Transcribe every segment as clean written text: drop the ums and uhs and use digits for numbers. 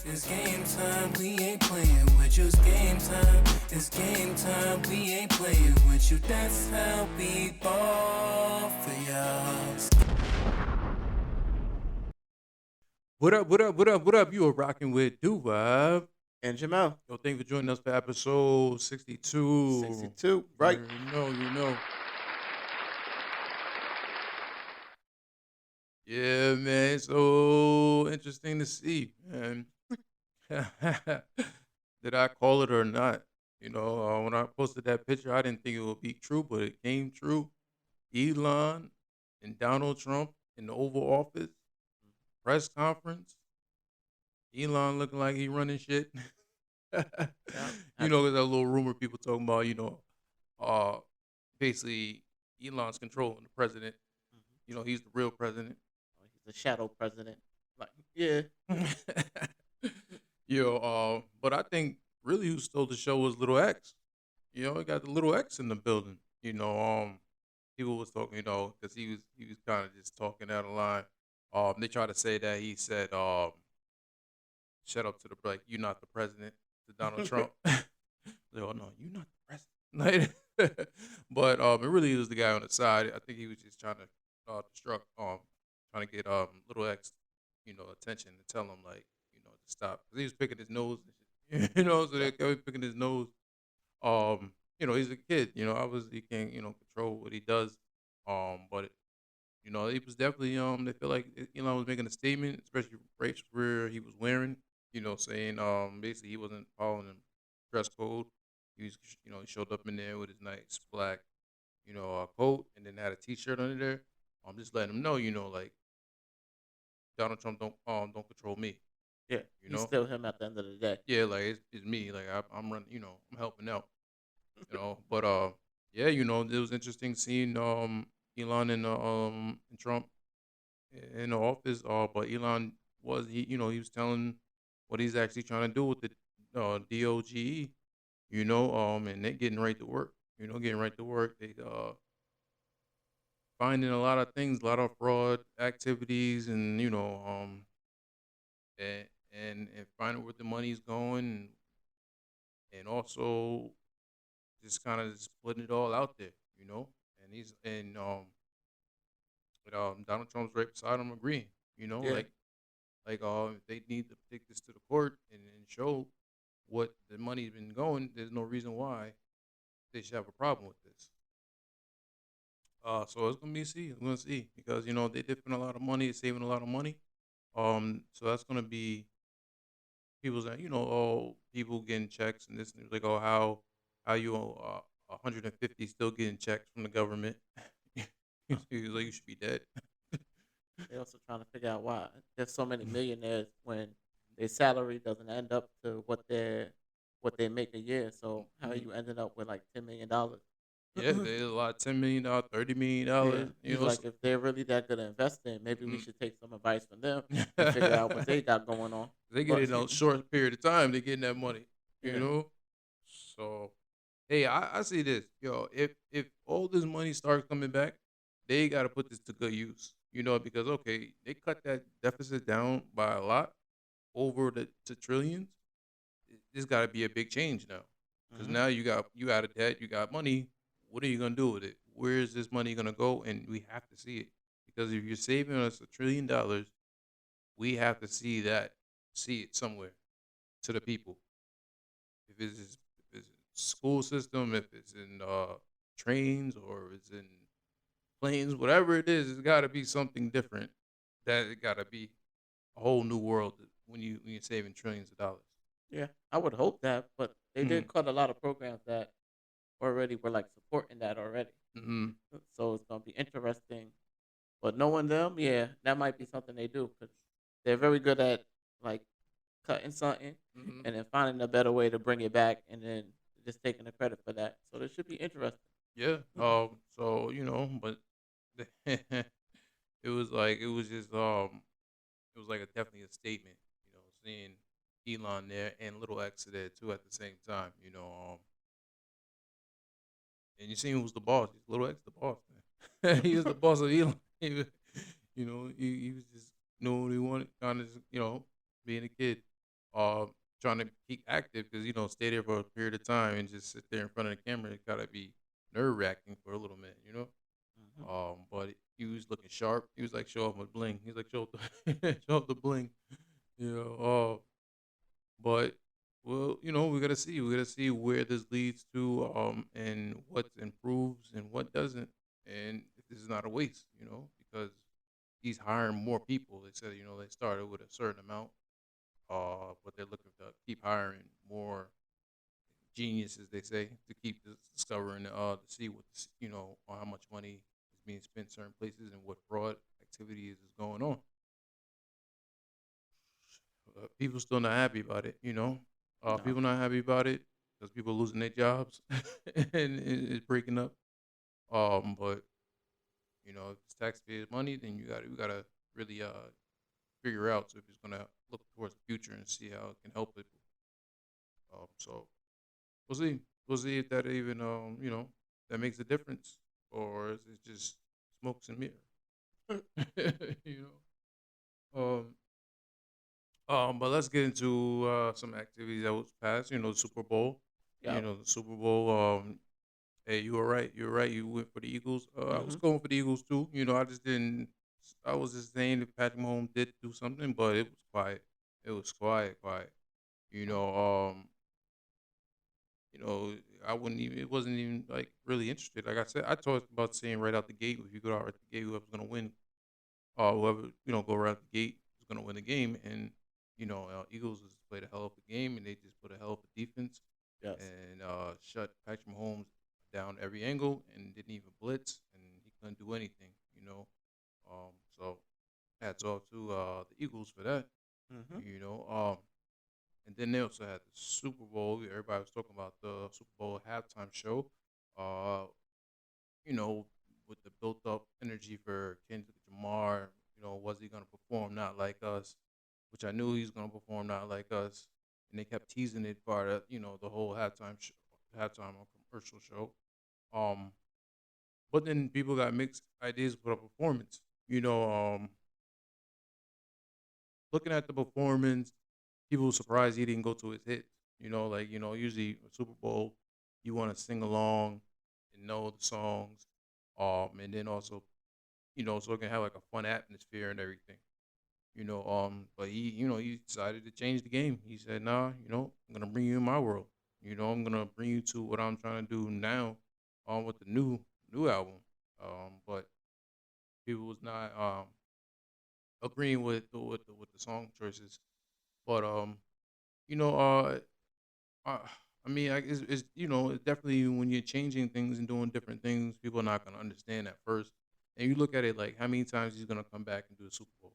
It's game time, we ain't playing with you. It's game time, it's game time, we ain't playing with you. That's how we ball for y'all. What up, what up, what up, what up? You are rocking with Doo-Wop. And Jamel, Yo, thank you for joining us for episode 62. 62, right? You know. Yeah, man. So interesting to see, man. Did I call it or not? When I posted that picture, I didn't think it would be true, but it came true. Elon and Donald Trump in the Oval Office press conference. Elon looking like he running shit. Yeah. There's that little rumor people talking about, uh, basically Elon's controlling the president. He's the real president. He's a shadow president. Like, yeah. But I think really who stole the show was Little X. He got the Little X in the building. People was talking, because he was kind of just talking out of line. They try to say that he said, "Shut up to the like, you're not the president." To Donald Trump. Like, oh no, you're not the president. Like, but it really was the guy on the side. I think he was just trying to distract, trying to get Little X, attention to tell him like, to stop. 'Cause he was picking his nose, and shit, so they kept picking his nose. He's a kid. Obviously he can't, control what he does. But it was definitely they feel like Elon was making a statement, especially right where he was wearing. Saying basically he wasn't following the dress code. He was, he showed up in there with his nice black, coat, and then had a T-shirt under there. Just letting him know, like Donald Trump don't control me. Yeah. He's still him at the end of the day. Yeah, like it's me. Like I'm running, I'm helping out. But yeah, it was interesting seeing Elon and Trump in the office. But Elon he was telling what he's actually trying to do with the DOGE, and they're getting right to work. Getting right to work. They finding a lot of things, a lot of fraud activities, and and finding where the money's going, and also just kind of just putting it all out there, And he's Donald Trump's right beside him agreeing, Yeah. like if they need to take this to the court and show what the money's been going, there's no reason why they should have a problem with this. So it's gonna be see. We're gonna see because they did spend a lot of money, saving a lot of money. So that's gonna be people saying, people getting checks and this and it's like, oh, how you 150 still getting checks from the government? He's like, you should be dead. They're also trying to figure out why there's so many millionaires when their salary doesn't end up to what they make a year. So how you ended up with like $10 million? Yeah, there's a lot, $10 million, $30 million. He's like, if they're really that good at investing, maybe we should take some advice from them and figure out what they got going on. They get it in a short period of time. They getting that money, Yeah. So, hey, I see this, if all this money starts coming back, they got to put this to good use, because okay, they cut that deficit down by a lot over to trillions. There's got to be a big change now, because Mhm. now you out of debt, you got money. What are you gonna do with it? Where is this money gonna go? And we have to see it because if you're saving us $1 trillion, we have to see it somewhere to the people. If it's school system, if it's in trains or it's in planes, whatever it is, it's got to be something different. That it got to be a whole new world when you're saving trillions of dollars. Yeah, I would hope that, but they Mhm. did cut a lot of programs that already were like supporting that already. Mm-hmm. So it's gonna be interesting. But knowing them, yeah, that might be something they do because they're very good at like cutting something Mm-hmm. and then finding a better way to bring it back and then just taking the credit for that. So this should be interesting. Yeah. So but it was like definitely a statement. Seeing Elon there and Little X there too at the same time. And you seen who's the boss? Little X the boss, man. He was the boss of Elon. He was just knowing what he wanted, kind of, being a kid. uh, trying to keep active because stay there for a period of time and just sit there in front of the camera. It gotta be nerve wracking for a little minute. Hmm. But he was looking sharp. He was like, show off my bling. He's like, show off the show off the bling. You know, but we gotta see. We gotta see where this leads to, and what improves and what doesn't, and if this is not a waste, because he's hiring more people. They said, they started with a certain amount, but they're looking to keep hiring more geniuses. They say to keep discovering, to see on how much money is being spent certain places and what fraud activities is going on. People still not happy about it. No. People not happy about it because people losing their jobs and it's breaking up. But if it's taxpayers' money, then you gotta really figure out so if it's gonna look towards the future and see how it can help people. So we'll see. We'll see if that even that makes a difference or is it just smokes and mirrors. you Um, but let's get into some activities that was passed. The Super Bowl. Yep. The Super Bowl. Hey, you were right. You were right. You went for the Eagles. I was Hmm. going for the Eagles too. I just didn't. I was just saying that Patrick Mahomes did do something, but it was quiet. It was quiet, quiet. You know. You know. I wouldn't even. It wasn't even like really interested. Like I said, I talked about saying right out the gate. If you go out at the gate, whoever's gonna win, whoever go right out the gate is gonna win the game. And Eagles has played a hell of a game, and they just put a hell of a defense Yes. and shut Patrick Mahomes down every angle and didn't even blitz, and he couldn't do anything. So hats off to the Eagles for that. Hmm. You know, um, and then they also had the Super Bowl. Everybody was talking about the Super Bowl halftime show. Uh, you know, with the built up energy for Kendrick Lamar. Was he gonna perform not like us? Which I knew he was gonna perform not like us, and they kept teasing it for the whole halftime commercial show. Um, but then people got mixed ideas for the performance. You know, looking at the performance, people were surprised he didn't go to his hits. Usually a Super Bowl, you want to sing along and know the songs, and then also, so it can have like a fun atmosphere and everything. But he decided to change the game. He said, "Nah, I'm gonna bring you in my world. I'm gonna bring you to what I'm trying to do now, with the new album." But people was not agreeing with the song choices. But you know, uh, I mean, it's definitely when you're changing things and doing different things, people are not gonna understand at first. And you look at it like how many times he's gonna come back and do a Super Bowl.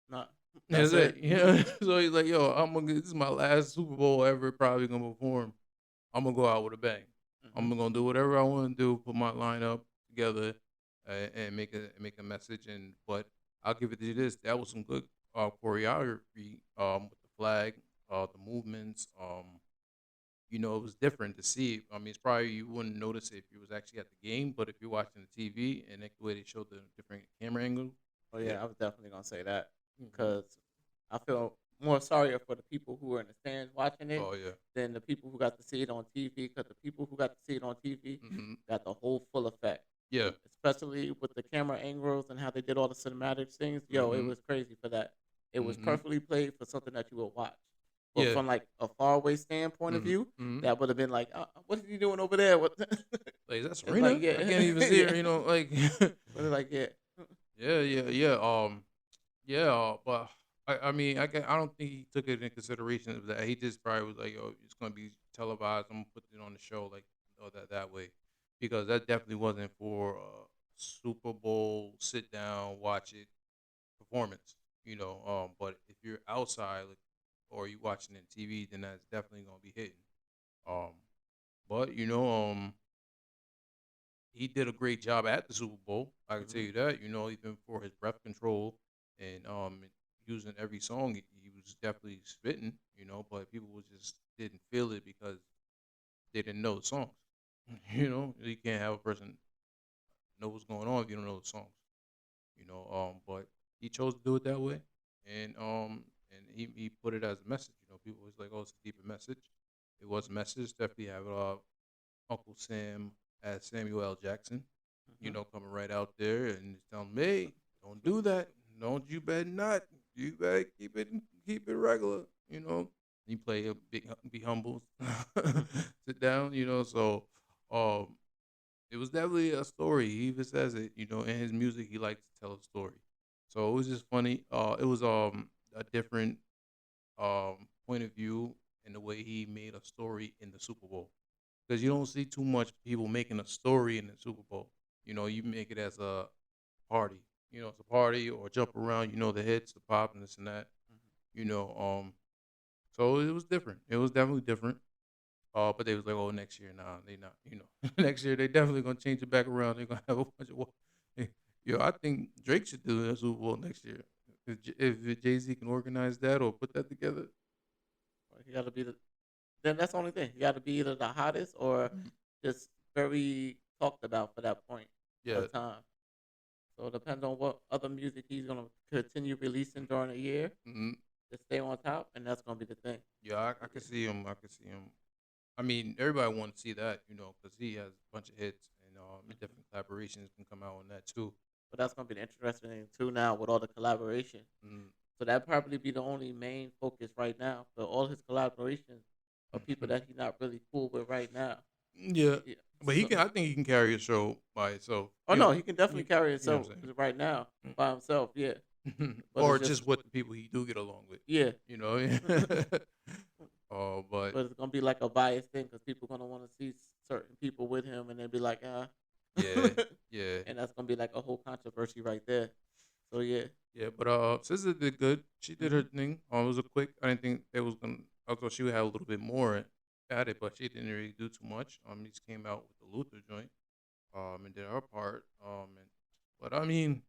Not. That's That's it. it. Yeah. So he's like, yo, this is my last Super Bowl ever probably gonna perform. I'm gonna go out with a bang. Hmm. I'm gonna do whatever I want to do, put my lineup together, and make a message. And but I'll give it to you this: that was some good choreography, with the flag, the movements. It was different to see. I mean, it's probably you wouldn't notice it if you was actually at the game, but if you're watching the TV and the way they showed the different camera angles, Oh yeah. yeah, I was definitely gonna say that Hmm. because I feel more sorry for the people who were in the stands watching it Oh yeah. than the people who got to see it on TV. Because the people who got to see it on TV Hmm. got the whole full effect, Yeah. especially with the camera angles and how they did all the cinematic things. Yo, it Hmm. was crazy for that. It was Hmm. perfectly played for something that you would watch. But Yeah. from like a faraway standpoint of Hmm. view, Hmm. that would have been like, what is he doing over there? What? Like, is that It's like, Serena? I yeah, can't even see yeah. her. Like, But it's like, yeah, yeah, yeah, yeah. Yeah. But I mean, I don't think he took it in consideration of that. He just probably was like, "Oh, it's gonna be televised. I'm gonna put it on the show, like, that way," because that definitely wasn't for Super Bowl sit down watch it performance. But if you're outside, like, or you watching it TV, then that's definitely gonna be hitting. Um, but he did a great job at the Super Bowl. I can tell hmm you that. Even for his breath control and using every song, he was definitely spitting. But people was just didn't feel it because they didn't know the songs. You can't have a person know what's going on if you don't know the songs. But he chose to do it that way, and and he put it as a message. You know, people was like, "Oh, it's a deeper message." It was a message. Definitely have Uncle Sam as Samuel L. Jackson. You Hmm. know, coming right out there and telling me, "Hey, don't do that. Don't you better not. You better keep it regular." You know, he play a big, be humble, sit down. You know, so um, it was definitely a story. He even says it. You know, in his music, he likes to tell a story. So it was just funny. It was a different point of view in the way he made a story in the Super Bowl, because you don't see too much people making a story in the Super Bowl. You know, you make it as a party. You know, it's a party or jump around. You know, the hits, the pop, and this and that. You know, so it was different. It was definitely different. But they was like, oh, next year, nah, they not. You know, next year they definitely gonna change it back around. They're gonna have a bunch of. Yo, I think Drake should do the Super Bowl next year. If Jay Z can organize that or put that together. You got to be the. Then that's the only thing. You got to be either the hottest or Mhm. just very talked about for that point Yeah. of time. So it depends on what other music he's gonna continue releasing during the year Hmm. to stay on top, and that's gonna be the thing. Yeah, I could see him. I could see him. I mean, everybody want to see that, you know, because he has a bunch of hits and Hmm. different collaborations can come out on that too. But that's gonna be the interesting thing too now with all the collaboration. Mm. So that probably be the only main focus right now. But all his collaborations are people that he's not really cool with right now. Yeah, Yeah. but he So, can. I think he can carry a show by itself. oh no, he can definitely You, carry you know himself what right now I'm by himself. Yeah. saying? But Or it's just just with the people he do get along with. yeah. You know. Oh, but But it's gonna be like a biased thing because people gonna want to see certain people with him, and then be like, ah, yeah, yeah, and that's gonna be like a whole controversy right there. So yeah. yeah. But SZA did good. She did her Hmm. thing. It was a quick. I didn't think it was gonna. I thought she would have a little bit more at it, but she didn't really do too much. He just came out with the Luther joint. And did her part. But I mean,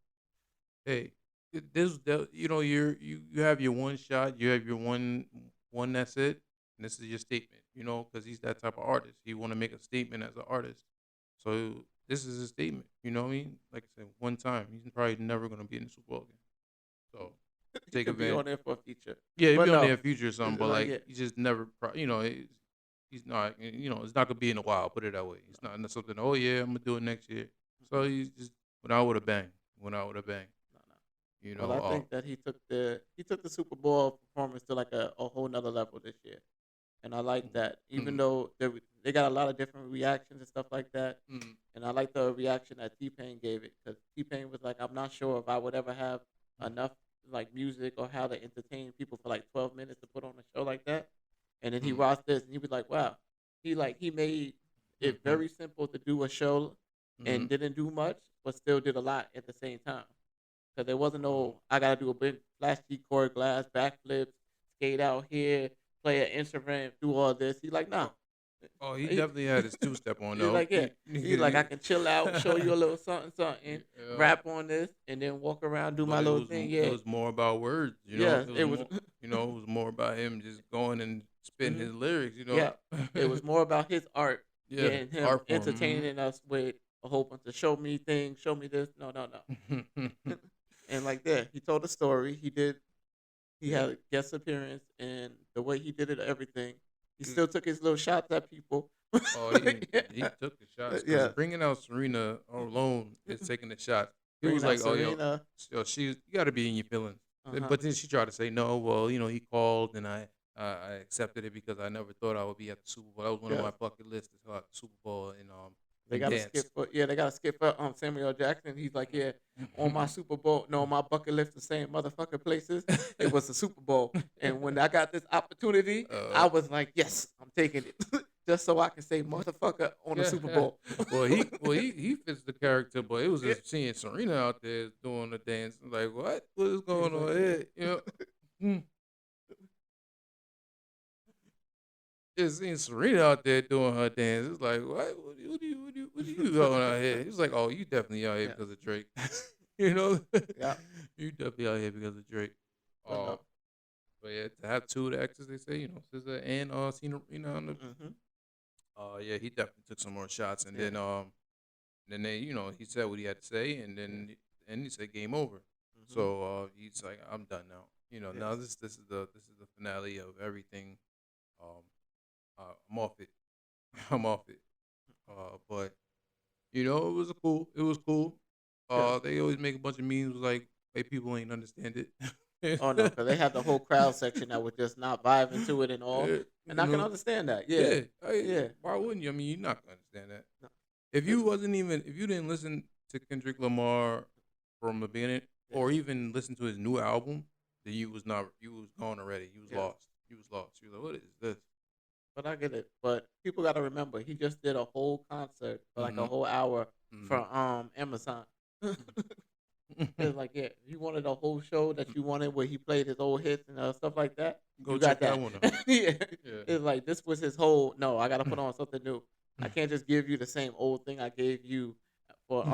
hey, you know, you have your one shot, you have your one that's it, and this is your statement, you know, because he's that type of artist. He want to make a statement as an artist, so this is a statement. You know what I mean? Like I said, one time, he's probably never gonna be in the Super Bowl again. So He take could be advantage. on there for a feature, Yeah, he'll but be on no, their future or something, but like like yeah, he just never, you know, he's not, you know, it's not gonna be in a while. Put it that way. It's no, not something. Oh yeah, I'm gonna do it next year. So mm-mm, he's just went out with a bang. Went out with a bang. no, no. You Well, know. I think that he took the Super Bowl performance to like a whole nother level this year, and I like that. Even Mhm, though they got a lot of different reactions and stuff like that, mhm, and I like the reaction that T Pain gave it because T Pain was like, "I'm not sure if I would ever have enough like music or how to entertain people for like 12 minutes to put on a show like that." And then he mhm, watched this and he was like, "Wow." He made it mhm, very simple to do a show and mhm. didn't do much, but still did a lot at the same time. Because there wasn't Oh, no, I gotta do a big flashy core glass backflips, skate out here, play an instrument, do all this. He's like, nah. oh, oh, he He, definitely had his two step on he's though. like, yeah. He's like, I can chill out, show you a little something, something, Yeah, rap on this, and then walk around, do my but little thing. it Yeah, was more about words, you know. yeah. It was It was, more, you know, it was more about him just going and spitting hmm his lyrics, you know. yeah. It was more about his art Yeah, than him art form. entertaining us with a whole bunch of show me things, show me this. No, no, no. And like that, he told a story. He Yeah. had a guest appearance, and the way he did it, everything. He Mm. still took his little shots at people. Oh, Yeah, he took the shots because yeah. bringing out Serena alone is taking the shots. He was Bringing out like, "Oh, Serena. yo, you got to be in your feelings." Uh huh. But then she tried to say, "No, well, you know, he called and I accepted it because I never thought I would be at the Super Bowl. That was one of Yes. my bucket lists to go at the Super Bowl They and got to skip dance." for they got to skip for Samuel Jackson. He's like, yeah, on my Super Bowl, no, on my bucket list, the same motherfucking places. It was the Super Bowl, and when I got this opportunity, I uh, was like, yes, I'm taking it, just so I can say motherfucker on the yeah. Super Bowl. He fits the character, but it was Yeah. just seeing Serena out there doing the dance. Like, what is He's going like, on yeah. here? You know. Hmm. Just seeing Serena out there doing her dance. It's like, what are you going out here? He's like, oh, you definitely out here Yes. because of Drake. You know, Yeah. you definitely out here because of Drake. But Uh, no. but yeah, to have two of the exes, they say, you know, SZA and Cena, on the, Mm-hmm. yeah, he definitely took some more shots, and Yeah. then they, you know, he said what he had to say, and Yeah. then he said game over. Mm-hmm. So he's like, I'm done now. Now Yes. this is the finale of everything. Um, I'm off it. I'm off it. But it was cool. Yeah. They always make a bunch of memes like white people ain't understand it. Oh no, because they had the whole crowd section that was just not vibing to it and all, Yeah, and I can understand that. Yeah, yeah. why wouldn't you? I mean, you're not gonna understand that. No, If you didn't listen to Kendrick Lamar from the beginning, yes, or even listen to his new album, then you was gone already. You was yes. lost. You was lost. You was like, what is this? But I get it. But people got to remember, he just did a whole concert for like a Mm-hmm. whole hour for Mm-hmm. Amazon. It's like, yeah, you wanted a whole show that you wanted where he played his old hits and stuff like that. Go You check got that that. one out. Yeah, Yeah. it's like this was his whole. No, I got to put on something new. I can't just give you the same old thing I gave you for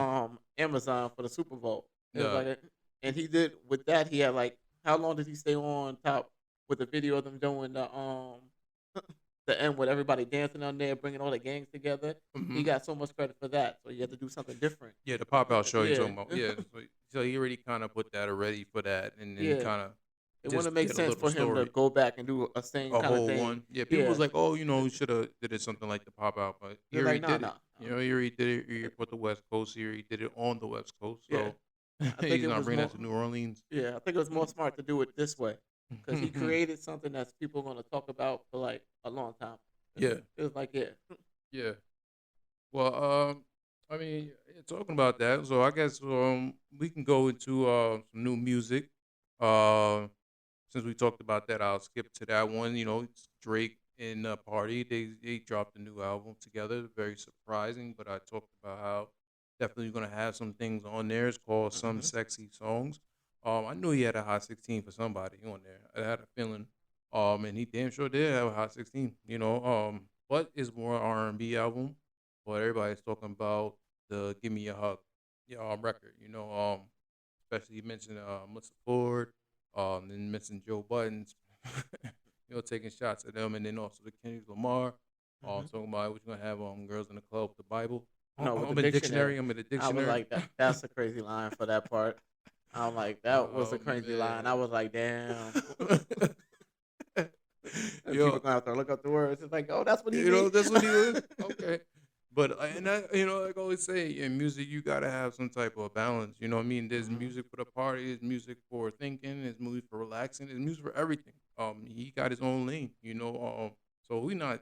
Amazon for the Super Bowl. It was No. like, and he did with that. He had like, how long did he stay on top with the video of them doing the end with everybody dancing on there, bringing all the gangs together? Mm-hmm. He got so much credit for that. So he had to do something different. Yeah, the pop out show you Yeah, talking about. Yeah, so he already kind of put that already for that, and then he yeah. kind of It just wouldn't make did a sense little for him to story, go back and do a same a kind of whole thing. one. Yeah, people Yeah, was like, oh, you should have did it something like the pop out, but he they're already like, nah, did it. nah. He already did it. He put the West Coast here. He did it on the West Coast, Yeah, so I think he's it not was bringing more. that to New Orleans. Yeah, I think it was more smart to do it this way because he created something that people are gonna talk about for like a long time. Yeah, It was like, yeah, yeah. Well, I mean, talking about that, so I guess we can go into some new music. Uh, since we talked about that, I'll skip to that one. It's Drake and Party. They dropped a new album together. Very surprising, but I talked about how definitely gonna have some things on there. It's called Some hmm Sexy Songs. I knew he had a hot 16 for somebody on there. I had a feeling. And he damn sure did have a hot 16. But it's more R&B album. But everybody's talking about the "Give Me a Hug" record. Especially you mentioned Melissa Ford, then mentioned Joe Buttons, taking shots at them, and then also the Kendrick Lamar, hmm talking about what you gonna have girls in the club, the Bible. no, with the I'm in the dictionary, dictionary. I'm in the I was dictionary. like, that's a crazy line for that part. I'm like, that was a Oh crazy line. I man. was like, damn. And people Yo, gonna have to look up the words. It's like, oh, that's what he that's mean. what he was. Okay. But and I, like I always say, in music, you gotta have some type of balance. You know what I mean? There's hmm music for the party, there's music for thinking, there's music for relaxing, there's music for everything. He got his own lane. So we not.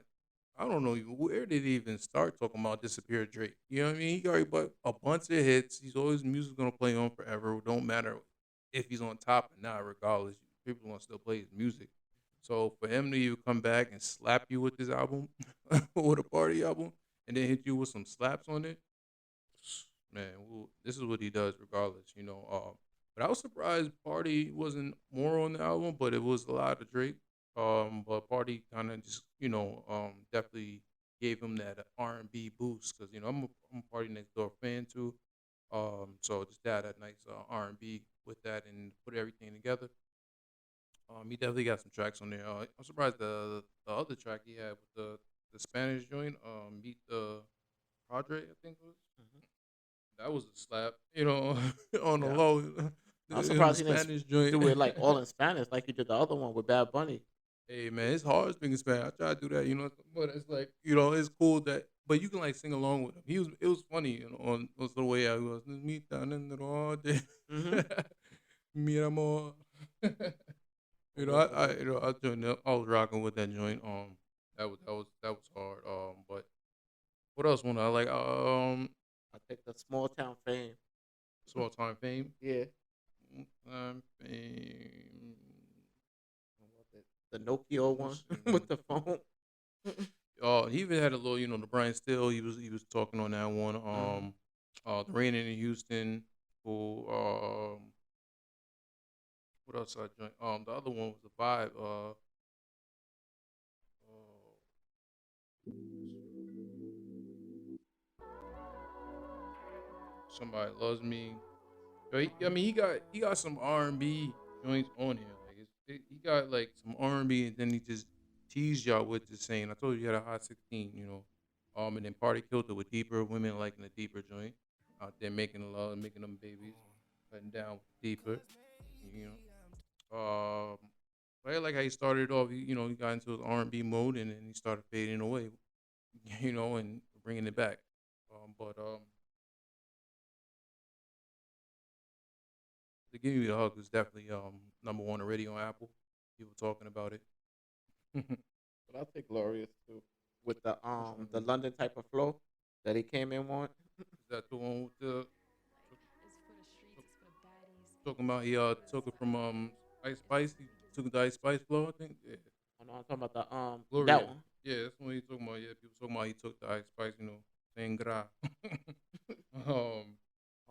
I don't know where did he even start talking about disappear Drake. You know what I mean? He already bought a bunch of hits. He's always music gonna play on forever. It don't matter if he's on top or not. Regardless, people gonna still play his music. So for him to even come back and slap you with this album, with a party album, and then hit you with some slaps on it, man, this is what he does regardless. But I was surprised Party wasn't more on the album, but it was a lot of Drake. But Party kind of just definitely gave him that R&B boost because I'm a Party Next Door fan too. So just to add that nice R&B with that and put everything together. He definitely got some tracks on there. I'm surprised the other track he had with the Spanish joint, Meet the Padre, I think it was. hmm That was a slap, on the Yeah, low. I'm The surprised he didn't Spanish joint. do it like all in Spanish, like he did the other one with Bad Bunny. Hey man, it's hard speaking Spanish. I try to do that, but it's like, it's cool that, but you can like sing along with him. It was funny, on the way out. He was, "Mi tan en rode, hmm mi amor." I joined up. I was rocking with that joint. That was hard. But what else? One I like. I think the small town fame. Small time fame. Yeah, Small time fame. the Nokia one Let's see. with the phone. He even had a little, the Brian Still. He was talking on that one. hmm The Raining in Houston. Who what else I joined? The other one was the Vibe. Somebody Loves Me. I mean, he got some R&B joints on here. Like he got like some R&B, and then he just teased y'all with just saying, "I told you you had a hot 16." And then Party killed it with deeper women liking the deeper joint out there making love, making them babies, cutting down with the deeper. You know. Um, but I like how he started off. He got into his R&B mode, and then he started fading away. And bringing it back. But the Give Me a Hug is definitely number one already on Apple. People talking about it. But I'll take Glorious too. With the Which one the is it? London type of flow that he came in on. Is that the one with the talk- talking about he took it from Ice Spice? He took the Ice Spice flow, I think. Yeah, Oh no, I'm talking about the that Gloria. one. Yeah, that's what he talking about. Yeah, people talking about he took the Ice Spice, saying gra. um,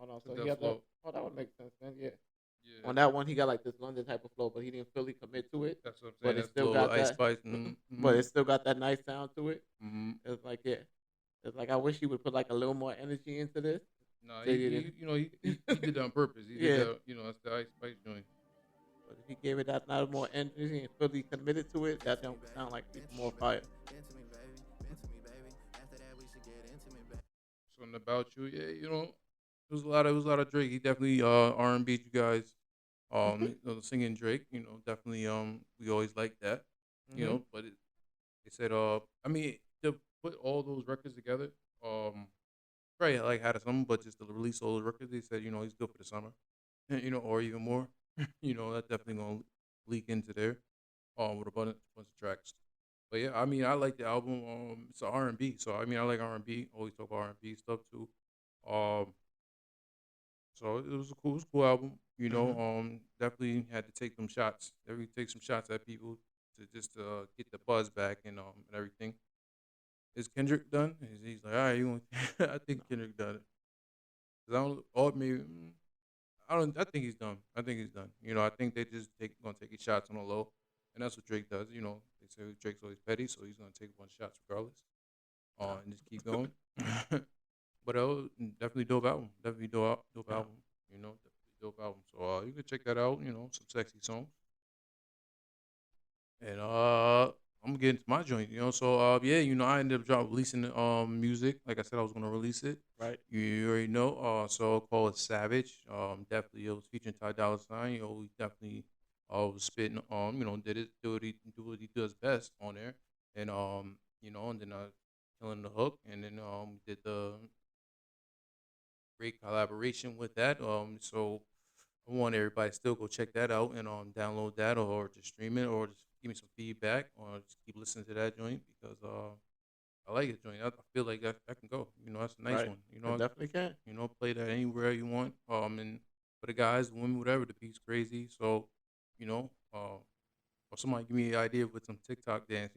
Oh no, took so he that had that. flow. Oh, that would make sense, man. Yeah. Yeah, On that one, he got like this London type of flow, but he didn't fully commit to it. that's what I'm saying. But it That's the still little got Ice that. Spice. Mm-hmm. But it still got that nice sound to it. Mm-hmm. It's like yeah, it's like I wish he would put like a little more energy into this. No, So he didn't. he did that on purpose. He did Yeah, that. That's the Ice Spice joint. but if he gave it that not more energy and fully committed to it, that don't sound like even more fire. Something about you. Yeah, it was a lot of Drake. He definitely R&B you guys. Singing Drake. Definitely we always like that. Hmm. But they said I mean to put all those records together. Probably like had some, but just to release all those records, they said he's good for the summer. Or even more. That definitely gonna leak into there. With a bunch of tracks. But yeah, I mean, I like the album. It's R&B, so I mean, I like R&B. Always talk R&B stuff too. Um, so it was a cool album. Hmm. Definitely had to take some shots. Definitely take some shots at people to just get the buzz back and everything. Is Kendrick done? He's like, all right, you want? I think Kendrick done it. 'Cause I don't, or maybe I don't. I think he's done. I think he's done. I think they just gonna take his shots on the low, and that's what Drake does. They say Drake's always petty, so he's gonna take a bunch of shots regardless. Nah, And just keep going. But definitely dope album. Definitely dope nah. album. Definitely dope album. So you can check that out. Some sexy songs. And I'm getting to my joint. So yeah, I ended up releasing music. Like I said, I was gonna release it. Right. You already know. So called Savage. Definitely it was featuring Ty Dolla $ign. We definitely was spitting. Did it do what he does best on there, and and then killing the hook, and then did the great collaboration with that. So I want everybody to still go check that out and download that or just stream it or just give me some feedback or just keep listening to that joint because I like it joint. I feel like I can go. That's a nice Right. one. It definitely can. Play that anywhere you want. And for the guys, the women, whatever, the beat's crazy. So, or somebody give me an idea with some TikTok dance.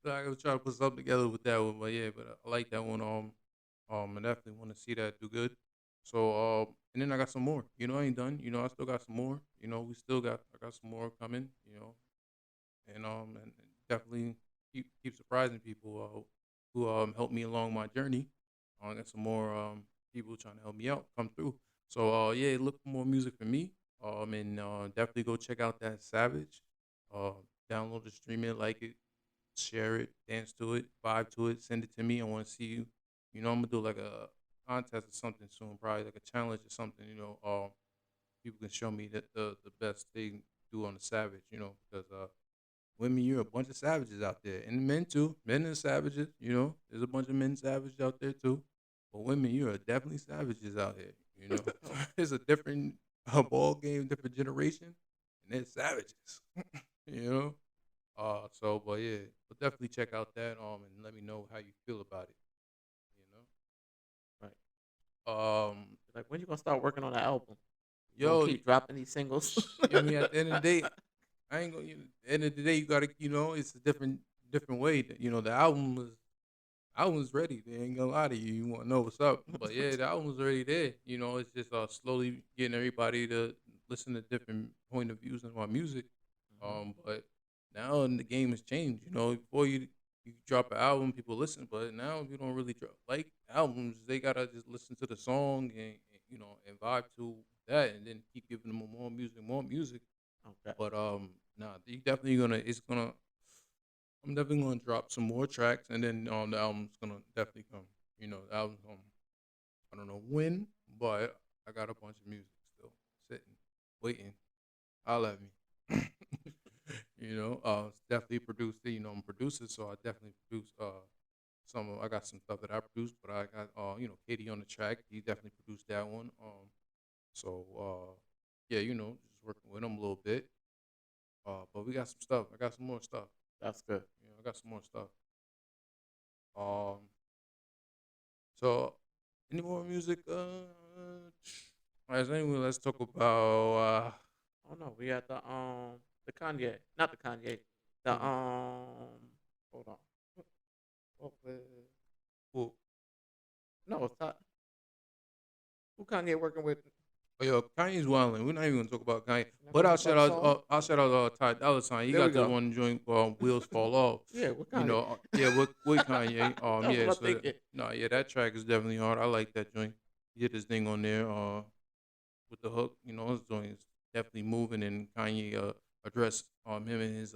So I was trying to put something together with that one, but yeah, but I like that one. I definitely want to see that do good. So, and then I got some more. I ain't done. I still got some more. I got some more coming. And definitely keep surprising people who helped me along my journey. I got some more people trying to help me out come through. So yeah, look for more music from me. And definitely go check out that Savage. Uh, download it, stream it, like it, share it, dance to it, vibe to it, send it to me. I want to see you. I'm gonna do like a contest or something soon, probably like a challenge or something. People can show me that the best thing do on the Savage. Because women, you're a bunch of savages out there, and men too. Men are savages. There's a bunch of men savages out there too. But women, you are definitely savages out here. It's a different ball game, different generation, and they're savages. you know. But yeah, but definitely check out that and let me know how you feel about it. Right. Um, Like when you gonna start working on the album? You gonna yo, keep dropping these singles? I mean, at the end of the day, I ain't gonna. At the end of the day, you gotta, it's a different way. That, the album was ready. They ain't gonna lie to you. You want to know what's up, but yeah, the album was already there. It's just slowly getting everybody to listen to different point of views on my music. Hmm. But now the game has changed. Before you drop an album, people listen, but now you don't really drop like albums. They gotta just listen to the song and vibe to that, and then keep giving them more music, more music. Okay. But nah, you definitely gonna. It's gonna. I'm definitely gonna drop some more tracks, and then the album's gonna definitely come. The album's I don't know when, but I got a bunch of music still sitting, waiting. I'll at me. Definitely produced. I'm a producer, so I definitely produce I got some stuff that I produced, but I got Katie on the track. He definitely produced that one. So yeah, just working with him a little bit. But we got some stuff. I got some more stuff. That's good. I got some more stuff. Um, so any more music? All right, so anyway, let's talk about Oh no, we had the Kanye, not the Kanye, the who, hold on, what was, who, no, it's not who Kanye working with. oh, yo, Kanye's wilding. We're not even gonna talk about Kanye, Not but gonna talk about the song. I'll shout out Ty Dolla Sign. He There we got the go. one joint Wheels Fall Off. Yeah, with Kanye. Yeah, with Kanye. That's what Yeah, I'm so thinking. no, yeah, that track is definitely hard. I like that joint. He did his thing on there. With the hook, his joint is definitely moving, and Kanye addressed him and his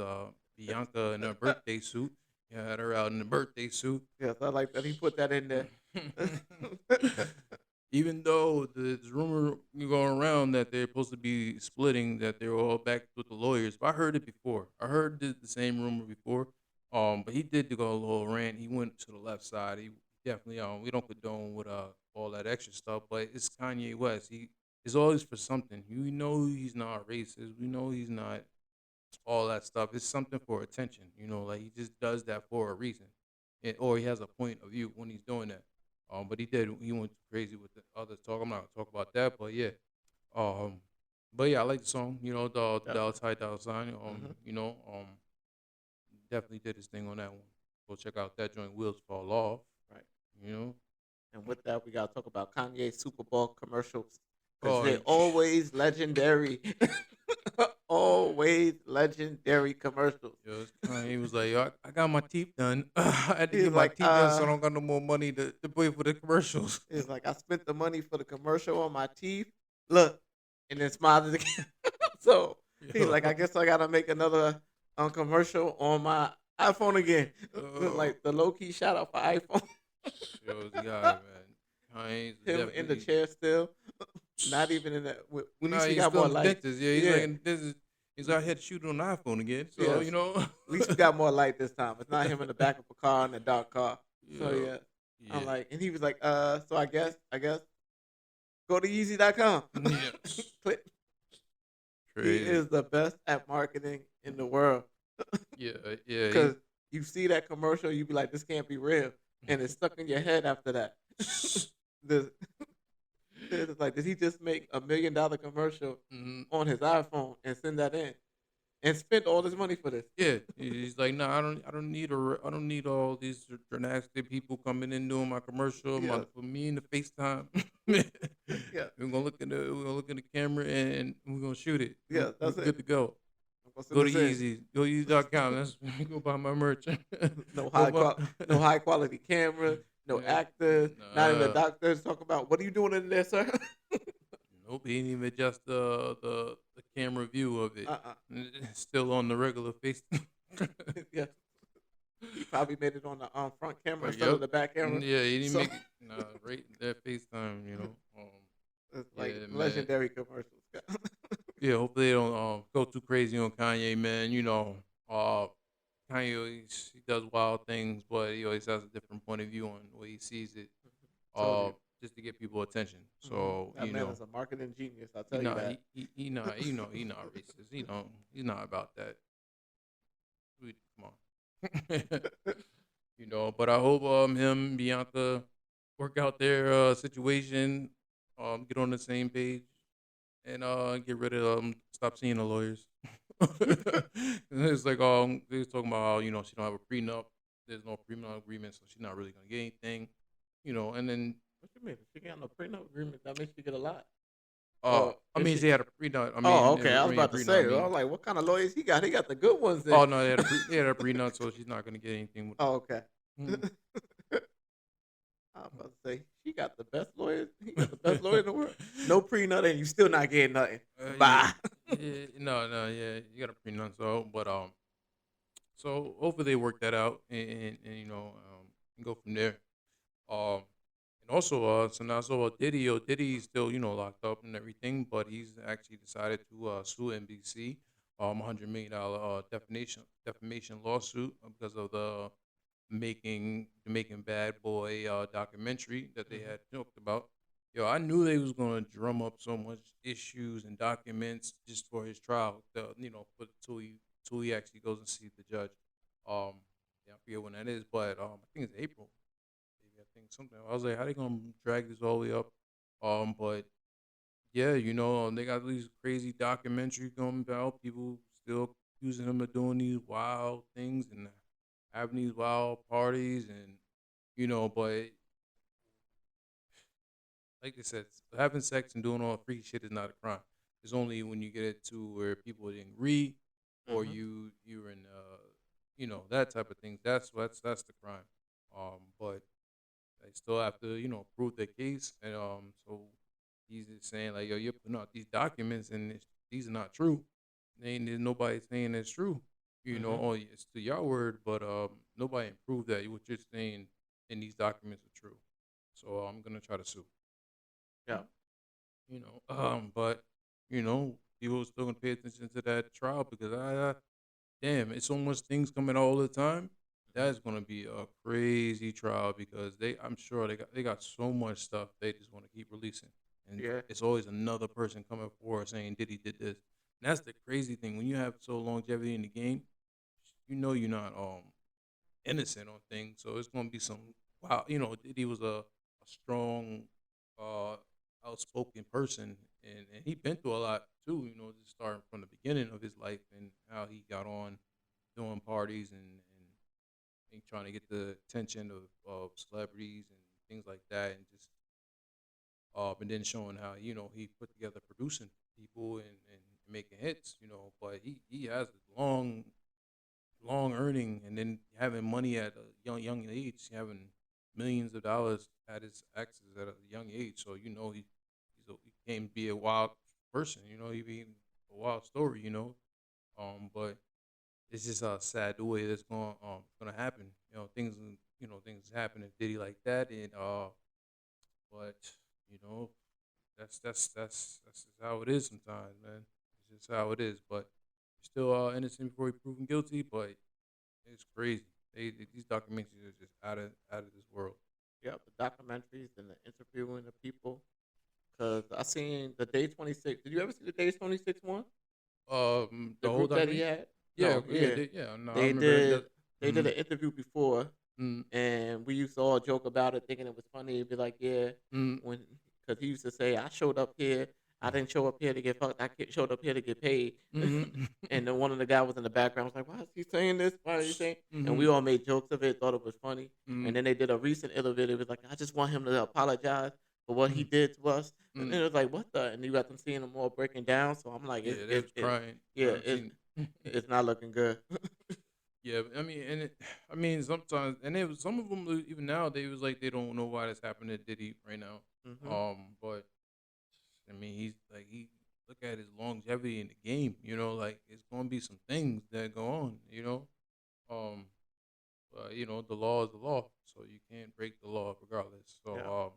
Bianca in her birthday suit. He had her out in the birthday suit. Yes, I like that he put that in there. Even though there's rumor going around that they're supposed to be splitting, that they're all back with the lawyers. But I heard it before. I heard the same rumor before. But he did go a little rant. He went to the left side. He definitely we don't condone with all that extra stuff. But it's Kanye West. He is always for something. We know he's not racist. We know he's not all that stuff. It's something for attention. Like he just does that for a reason, or he has a point of view when he's doing that. But he went crazy with the other talk. I'm not gonna talk about that, but yeah. Um, but yeah, I like the song. The Dollar Definitely. Ty Dollar Sign. Hmm. Definitely did his thing on that one. Go check out that joint. Wheels Fall Off. Right. You know. And with that, we gotta talk about Kanye Super Bowl commercials because Oh, they're always legendary. Always legendary commercials. yo, he was like, yo, I got my teeth done. I had to He's get my like, teeth done, so I don't got no more money to pay for the commercials. I spent the money for the commercial on my teeth. Look, and then smiled again. So he's Yo, like, I guess I gotta make another commercial on my iPhone again. yo, Like the low key shout out for iPhone. yo, the guy, man. Kanye's Him in the definitely. chair still, not even in the. At Nah, least he he's got still more in the light. dentist. Yeah, he's Yeah, like in the dentist. He's out here shooting on the iPhone again. So yes. At least we got more light this time. It's not him in the back of a car in a dark car. So yeah, yeah, I'm yeah, like, and he was like, so I guess go to Yeezy.com. yeah. Click. He Crazy. is the best at marketing in the world. Yeah, yeah. Because you see that commercial, you be like, this can't be real. And it's stuck in your head after that. the, it's like, did he just make $1 million commercial Mhm. on his iPhone and send that in and spent all this money for this? Yeah, he's like, nah, I don't need all these drastic people coming in doing my commercial, Yeah, for me in the FaceTime. yeah, We're gonna look in the camera and we're gonna shoot it. yeah, We're that's it. good to go. I'm gonna send Go to this in. Easy. Go to Easy.com. That's go buy my merch. no go high buy. qual- no high quality camera, no Yeah, actors, not even the nah, doctors talk about what are you doing in there, sir? nope. He didn't even adjust the camera view of it. uh-uh. It's still on the regular face. Yeah, he probably made it on the front camera But instead of yep. the back camera. Yeah, he didn't So make it. Nah, right that FaceTime, it's like Yeah, man. legendary commercials. Yeah, hopefully they don't go too crazy on Kanye, man. Kanye he does wild things, but he always has a different point of view on the way he sees it. Told Just to get people attention. you. So That man is a marketing genius. I'll he tell you not that. he not racist. He's not about that. Come on. But I hope him Bianca work out their situation, get on the same page, and get rid of stop seeing the lawyers. And it's like they was talking about how she don't have a prenup. There's no prenup agreement, so she's not really gonna get anything. And then What you mean? If she got no prenup agreement, that makes you get a lot. Or I if mean she. she had a prenup. Oh, okay. I I was mean a about to prenup. I say. I mean was like, what kind of lawyers he got? He got the good ones then. oh no, they had a prenup, so she's not gonna get anything with. Oh, okay. Mhm. I was about to say she got the best lawyers. He got the best lawyer in the world. No prenup, and you still not getting nothing. Yeah, Bye. yeah, no, yeah, you got a prenup, so hopefully they work that out and and go from there. Um, And also, so now I saw about Diddy. Yo, Diddy's still, locked up and everything, but he's actually decided to sue NBC, $100 million defamation lawsuit because of the Making Bad Boy documentary that they Hmm. had talked about. Yo, I knew they was gonna drum up so much issues and documents just for his trial. Till he actually goes and sees the judge. Um, yeah, I forget when that is, but I think it's April. Maybe I think something. I was like, how they gonna drag this all the way up? But yeah, they got these crazy documentaries going about. People still accusing him of doing these wild things and having these wild parties, and but like I said, having sex and doing all freaky shit is not a crime. It's only when you get it to where people didn't agree, or Hmm. you're in that type of thing. That's the crime. But they still have to prove their case, and so he's just saying like, yo, you're putting out these documents and these are not true. Ain't there's nobody saying it's true. Hmm. Oh, it's to your word, but nobody proved that what you're saying in these documents are true. So I'm gonna try to sue. Yeah. But people are still gonna pay attention to that trial because damn, it's so much things coming all the time. Hmm. That's gonna be a crazy trial because I'm sure they got so much stuff they just want to keep releasing, and Yeah. it's always another person coming forward saying Diddy did this. And that's the crazy thing when you have so longevity in the game, you're not innocent on things. So it's gonna be some wow. Diddy was a strong, uh, outspoken person, and he been through a lot too. Just starting from the beginning of his life and how he got on doing parties and trying to get the attention of celebrities and things like that, and then showing how he put together producing people and making hits. But he has a long earning and then having money at a young age, having millions of dollars at his access at a young age. So he can be a wild person. He be a wild story. But it's just sad the way that's gonna happen. Things happen to Diddy like that, and but you know that's just how it is sometimes, man. It's just how it is. But still innocent before he proven guilty. But it's crazy. These documentaries are just out of this world. Yeah. The documentaries and the interviewing the people. Cause I seen the Day 26. Did you ever see the Day 26 one? The The whole group that he documentary. had? Yeah, No, yeah, yeah. yeah. No, I They remember that. did. that They did mm, an interview before, mm, and we used to all joke about it, thinking it was funny. He'd be like, "Yeah," mm, when because he used to say, "I showed up here. I didn't show up here to get fucked. Showed up here to get paid." mm, And then one of the guys was in the background, was like, "Why is he saying this? Why is he saying?" And we mm, all made jokes of it, thought it was funny. And mm, then they did a recent interview. It was like, "I just want him to apologize for what he mm, did to us." And mm. then it was like, "What the?" And you got them seeing them all breaking down. So I'm like, Yeah, they was crying. yeah, I've seen. it's not looking good. Yeah, I mean, I mean, sometimes, and it was some of them even now they was like they don't know why that's happening to Diddy right now. Hmm. But I mean, he look at his longevity in the game. Like it's gonna be some things that go on. Um, but the law is the law, so you can't break the law regardless. Yeah, So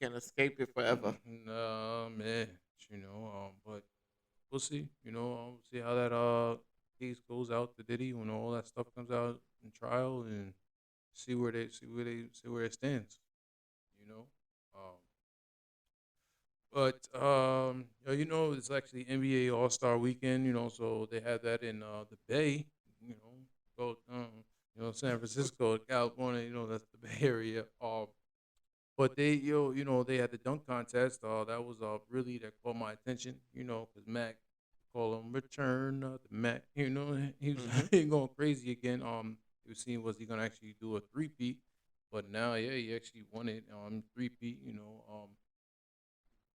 can't escape it forever. nah, man, but we'll see. We'll see how that case goes out to Diddy when all that stuff comes out in trial and see where it stands. You know, um, but it's actually NBA All Star Weekend. So they had that in the Bay. You know, go San Francisco, California. That's the Bay Area. But they had the dunk contest. That was really that caught my attention. Because Mac call him return the Mac. He was Hmm. he going crazy again. He was seeing was he gonna actually do a three-peat, but now yeah, he actually won it. Three-peat.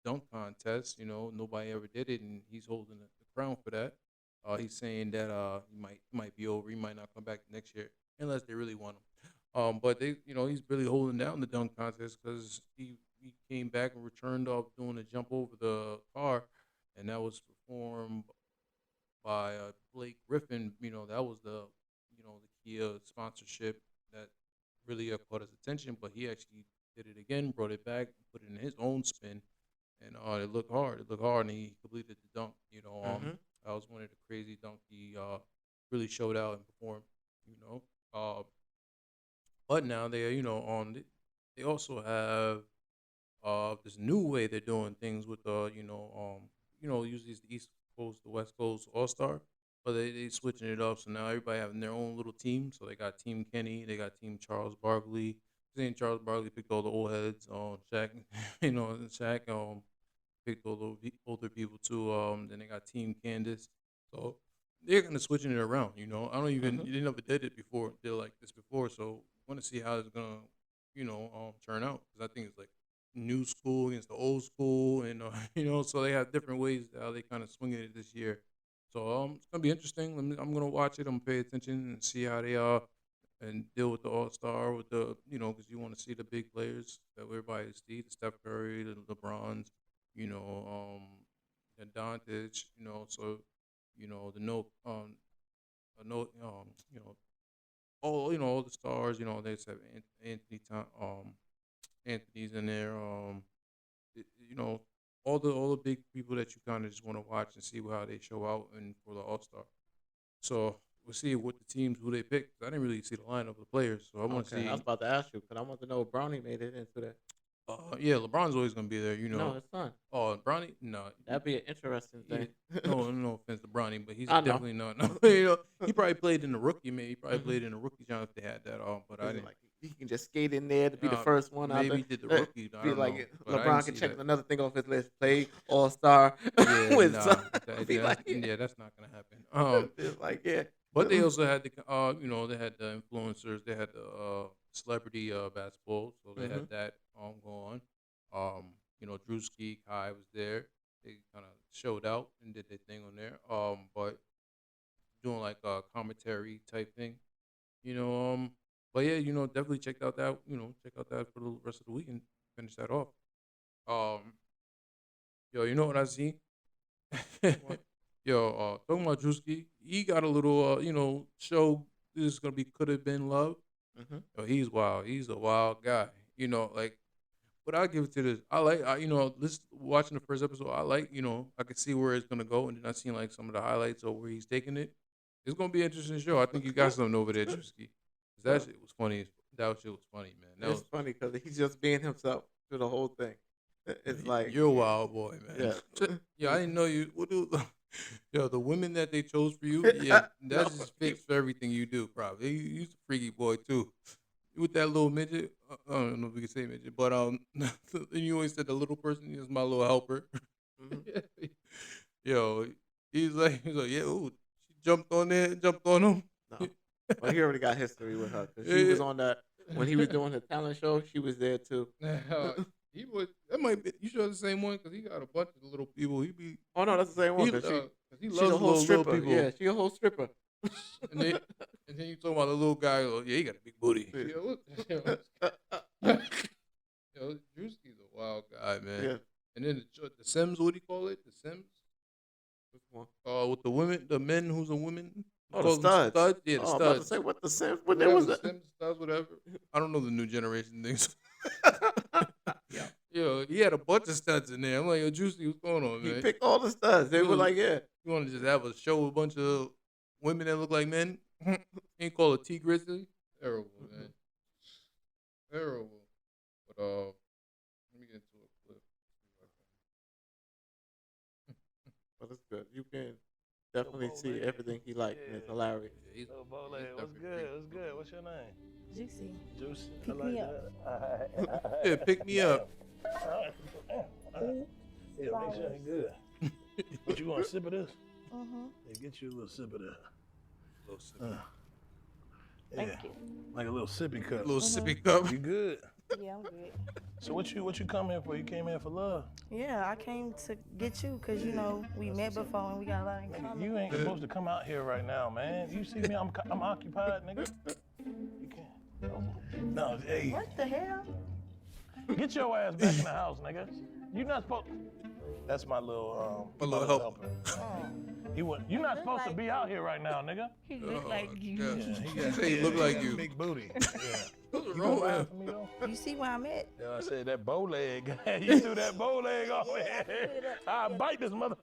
Dunk contest. Nobody ever did it, and he's holding the crown for that. He's saying that he might be over. He might not come back next year unless they really want him. But he's really holding down the dunk contest because he came back and returned off doing a jump over the car, and that was performed by Blake Griffin. That was the Kia sponsorship that really caught his attention. But he actually did it again, brought it back, put it in his own spin, and it looked hard. It looked hard, and he completed the dunk. That was one of the crazy dunk he really showed out and performed. You know, but now they they also have this new way they're doing things with usually it's the East Coast, the West Coast All Star, but they switching it up. So now everybody having their own little team. So they got Team Kenny, they got Team Charles Barkley. Saying Charles Barkley picked all the old heads. Shaq, and Shaq picked all the older people too. Then they got Team Candace. So they're gonna switching it around. I don't even Mm-hmm. they never did it before. Did like this before. So want to see how it's gonna turn out because I think it's like new school against the old school, and so they have different ways how they kind of swinging it this year. So it's gonna be interesting. I'm gonna watch it. I'm gonna pay attention and see how they are and deal with the All Star with the because you want to see the big players that everybody see the Steph Curry, the LeBrons, the Doncic, so the no all the stars, they have Anthony's in there, it- you know all the big people that you kind of just want to watch and see how they show out and for the All Star. So we'll see what the teams who they pick. 'Cause I didn't really see the lineup of the players, so I want to Okay, I was see. about to ask you because I want to know if Brownie made it into that. Yeah, LeBron's always gonna be there. No, his son. Oh, Bronny, no, That'd be an interesting yeah, thing. no offense to Bronny, but he's I know. definitely not. No, he probably played in the rookie. Maybe he probably Mhm. played in the rookie time if they had that. But I Is it didn't. like he can just skate in there to be the first one out Maybe there? he did the rookie. I Be don't like know, but I LeBron didn't can see check that. another thing off his list. Play All Star Yeah, with nah, son. Be yeah, like, yeah, that's not gonna happen. it's like yeah. But they also had they had the influencers, they had the celebrity basketball, so they hmm had that going on. Drewski, Kai was there. They kind of showed out and did their thing on there. But doing like a commentary type thing, you know. But yeah, definitely check out that for the rest of the week and finish that off. Um, yo, you know what I see? What? Yo, talking about Drewski, he got a little, show. This is gonna be could have been love. hmm Yo, he's wild. He's a wild guy. Like, but I give it to this. I like, this watching the first episode. I like, I could see where it's gonna go, and then I seen like some of the highlights of where he's taking it. It's gonna be an interesting show. I think you got something over there, Drewski. 'Cause that shit was funny. That shit was funny, man. That It's was funny because he's just being himself through the whole thing. It's like you're a wild boy, man. yeah. Yeah, I didn't know you. What do yo the women that they chose for you? Yeah, No, that's just fits for everything you do. Probably you's a freaky boy too. With that little midget, I don't know if we can say midget, but and you always said the little person is my little helper. mhm, Yo, he's like yeah. Ooh, she jumped on there, jumped on him. no. But he already got history with her because she Yeah. was on that when he was doing the talent show. She was there too. He was. That might be. You sure the same one? Cause he got a bunch of little people. He be. Oh no, that's the same one. He, 'Cause 'cause he she's loves a whole little stripper. people. Yeah, she a whole stripper. And then, and then you talking about the little guy. Oh, yeah, he got a big booty. Yeah. Yo, Drewski's a wild guy, man. Yeah. And then the Sims, what do you call it? The Sims? Which one? With the women, the men who's a woman. Oh, Call the them studs. Yeah, the Oh, I'm about to studs. say what the Sims. What Whatever, was the that? Sims, studs, whatever. I don't know the new generation things. Yeah. Yo, he had a bunch of studs in there. I'm like, yo, Juicy, what's going on, He man? picked all the studs. They were Really? like, yeah. You want to just have a show with a bunch of women that look like men? Ain't called a T Grizzly? Terrible, man. Terrible. But let me get into a clip. But it's good. You can definitely see everything he liked, and it's hilarious. Yeah, he's, Oh, Bole, he's what's definitely good? freaky. What's good? What's your name? Juicy. Juicy. Pick I like me that. Yeah, pick me up. Yeah, make sure it's good. What, you want a sip of this? Mm-hmm. Yeah, get you a little sip of that. Little sip- Thank Yeah, you. like a little sippy cup. little sippy cup. You good? Yeah, I'm good. So what you come here for? You came here for love. Yeah, I came to get you because, you know, we met before and we got a lot in Nigga, common. you ain't supposed to come out here right now, man. You see me? I'm occupied, nigga. You can't. No, hey, What the hell? get your ass back in the house, nigga. You not supposed. That's my little My little helper. He was. You're not supposed to be out here right now, nigga. He look like you. Yeah. He She say he look like got you. Big booty. Yeah. What's You wrong gonna with ride him? for me though? You see where I'm at? Yeah, I said that bow leg. You threw that bow leg off. I bite this mother.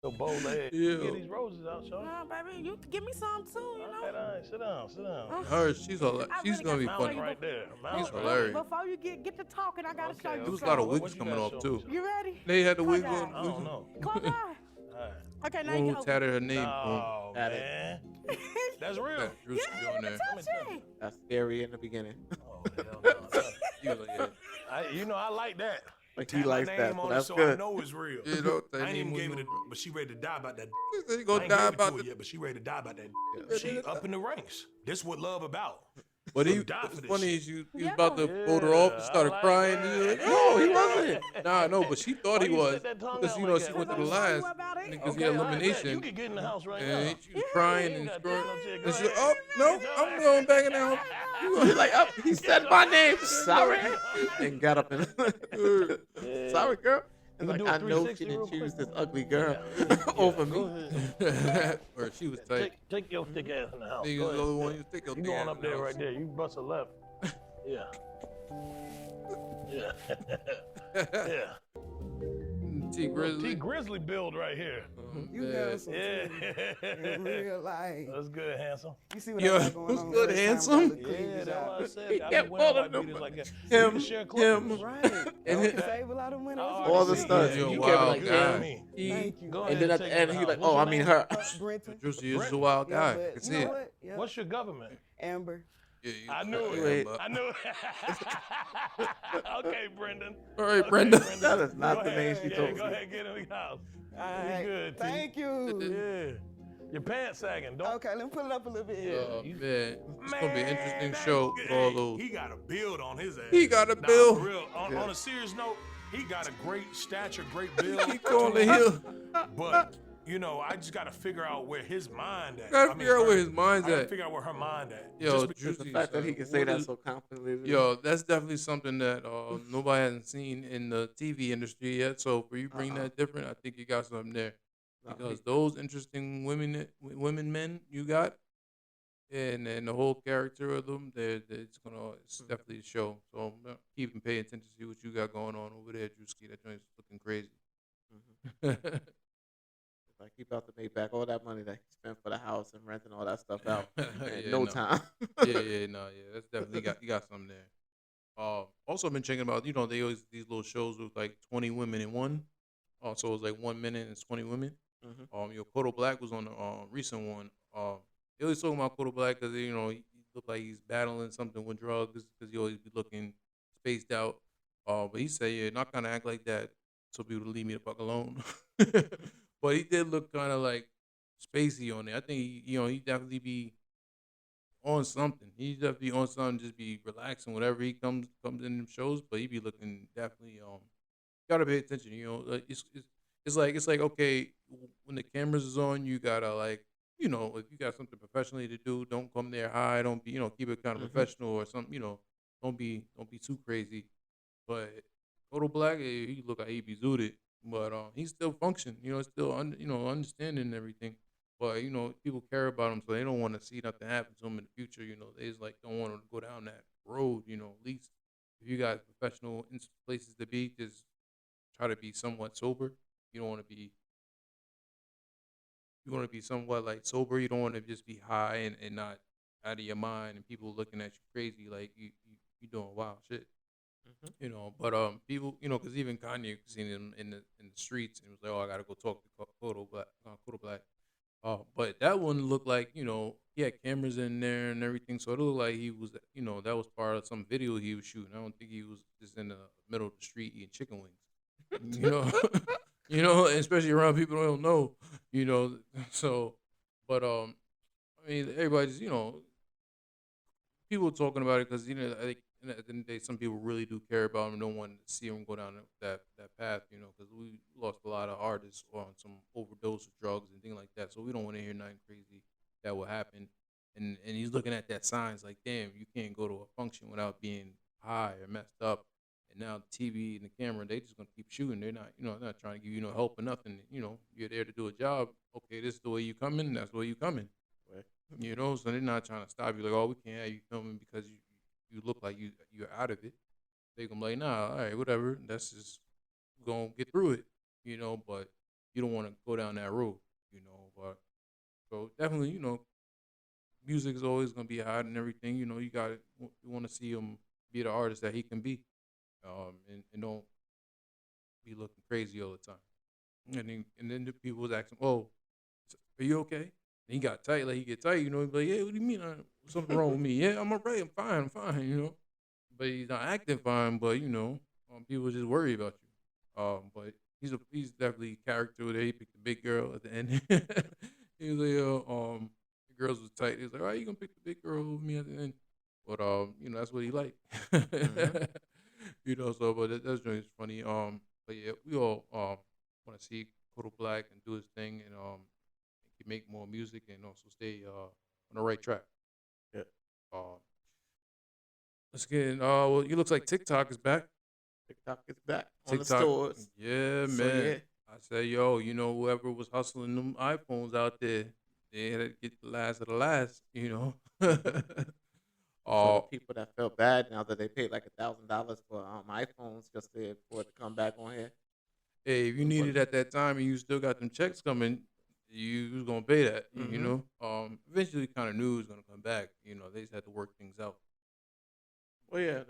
The bow leg. Ew. You get these roses out, Sean. No, baby, you can give me some too, you know. Okay, all right, sit down, sit down. Her, she's really gonna be got funny. Mountain right there. She's Mountain. hilarious. Before you get to talking, I gotta show Okay, you There was a something. lot of What wigs you coming got, off show too. me? You ready? They had the wigs Close on. I don't know. Close your eye. All right. Okay, now One you who go. tatted her name. Oh, Got it. man. That's real. That Drewski on there. Touch it. That's scary in the beginning. Oh, hell no. He was like, yeah. I like that. Like he Tap my likes that, name so on it that's so I good. know it's real. You know, I ain't even gave it, but she ready to die about that. He said he I gonna ain't die gave it about to her the. yet, but she ready to die about that. Yeah. She up in the ranks. This what love about. But he, She'll die what's for this funny shit. is he was about to vote her off and Yeah, started I like crying. that. And he was like, no, he wasn't. Nah, no, but she thought Why he you was stick that tongue because out you know like she that? went to the Cause I last told you about it. because he Okay, had all right, elimination. You can get in the house right And now. she was crying You and ain't screaming. gotta take no And chick. she, Go oh ahead. no, I'm going back in the house. He's like, oh, he said my name. Sorry. And got up and sorry, girl. And You can like, do a I know 360 she real didn't choose quick. this ugly girl over Go me. ahead. Or she was tight. Take your thick ass in the house. Niggas Go the other ahead. one you think You going up there right there. You bust a left. Yeah. Yeah. Yeah. T Grizzly. T Grizzly build right here. You got some Yeah. in real life. That's good, handsome. You see what Yo, I got going who's on? good, first time handsome? without the Yeah, cleavage that's out. what I said. He I kept be wearing calling white them beaters like that. him, We can share clothes. him. Right. And You his- can save a lot of money. Oh, all the see, stuff. You're a You wild kept guy. like, me. Thank you. Go and ahead then at take the end, me he out. like, What's oh, your I mean name? her. Brenton. Juicy is a wild Yeah, guy. but I can you see know it. what? Yeah. What's your government? Amber. Yeah, you I look knew like it. him, I knew it. Okay, Brendan. All right, Okay, Brenda. That is not Go the name ahead. she Yeah, told go me. ahead, get in the house. All right. good, T. Thank you. Yeah. Your pants sagging. Don't. Okay, let me pull it up a little bit. Oh you- man, it's gonna be an interesting that- show with all those. He got a build on his ass. He got a Nah, build. For real. On a serious note, he got a great stature, great build. He calling him. But you know, I just got to figure out where his mind at. Gotta figure out where his mind's I gotta at. figure out where her mind at. Yo, Just because- Just the Juicy, fact that son, he can say what that is- so confidently. Yo, that's definitely something that nobody hasn't seen in the TV industry yet. So for you bring that different, I think you got something there. Because those interesting women, men you got, and the whole character of them, it's definitely a show. So keep and pay attention to see what you got going on over there, Drewski. That joint's looking crazy. Like he about to make back all that money that he spent for the house and renting all that stuff out in Yeah, no no. time. yeah, that's definitely you got something there. Also been checking about, they always these little shows with like 20 women in one. So it was like 1 minute and it's 20 women. Kodo Black was on the recent one. They always talking about Kodo Black because he look like he's battling something with drugs because he always be looking spaced out. But he said, yeah, not gonna act like that so people to leave me the fuck alone. But he did look kind of like spacey on it. I think he definitely be on something. He definitely on something, just be relaxing whenever he comes in them shows. But he be looking definitely gotta pay attention. Like, it's like okay, when the cameras is on, you gotta like if you got something professionally to do, don't come there high. Don't be keep it kind of professional or something. Don't be too crazy. But Kodo Black, he look like he be zooted, but he still function. Still understanding everything. But people care about him, so they don't want to see nothing happen to him in the future. They just like don't want him to go down that road. At least if you got professional places to be, just try to be somewhat sober. You don't want to be. You want to be somewhat like sober. You don't want to just be high and not out of your mind, and people looking at you crazy like you doing wild shit. But people, because even Kanye seen him in the streets and was like, oh, I gotta go talk to Kodo Black. But that one looked like he had cameras in there and everything, so it looked like he was that was part of some video he was shooting. I don't think he was just in the middle of the street eating chicken wings. And especially around people who don't know. So, but I mean, everybody's people talking about it because I think at the end of the day, some people really do care about him and don't want to see him go down that path. Because we lost a lot of artists on some overdose of drugs and things like that. So we don't want to hear nothing crazy that will happen. And he's looking at that signs like, damn, you can't go to a function without being high or messed up And now the TV and the camera, they just gonna keep shooting. They're not, not trying to give you no help or nothing. You're there to do a job. Okay, this is the way you coming. That's the way you coming. Right. So they're not trying to stop you. Like, oh, we can't have you filming because you look like you're out of it. They gonna be like, nah, all right, whatever. That's just gonna get through it. But you don't want to go down that road. But so definitely, music is always gonna be hot and everything. You got to you want to see him be the artist that he can be, and don't be looking crazy all the time. And then the people was asking, "Oh, are you okay?" And he got tight, like he get tight. He'd be like, "Yeah, what do you mean? Something wrong with me? Yeah, I'm alright. I'm fine. I'm fine." But he's not acting fine. But people just worry about you. But he's definitely a character there. He picked the big girl at the end. He was like, the girls was tight. He was like, "Why you gonna pick the big girl over me at the end?" But that's what he like. Mm-hmm. So but that's just funny. But yeah, we all want to see Kodak Black and do his thing and he make more music and also stay on the right track. Yeah. Uh, let's get in. Well, it looks like TikTok is back. TikTok is back on the TikTok, stores. yeah, So, man. yeah. I said, yo, whoever was hustling them iPhones out there, they had to get the last of the last. For the Uh, people that felt bad now that they paid like $1,000 for iPhones just for it to come back on here. hey, if you need it at that time and you still got them checks coming, you was gonna pay that. Mhm. Eventually, kind of knew it was gonna come back. They just had to work things out. Well, yeah,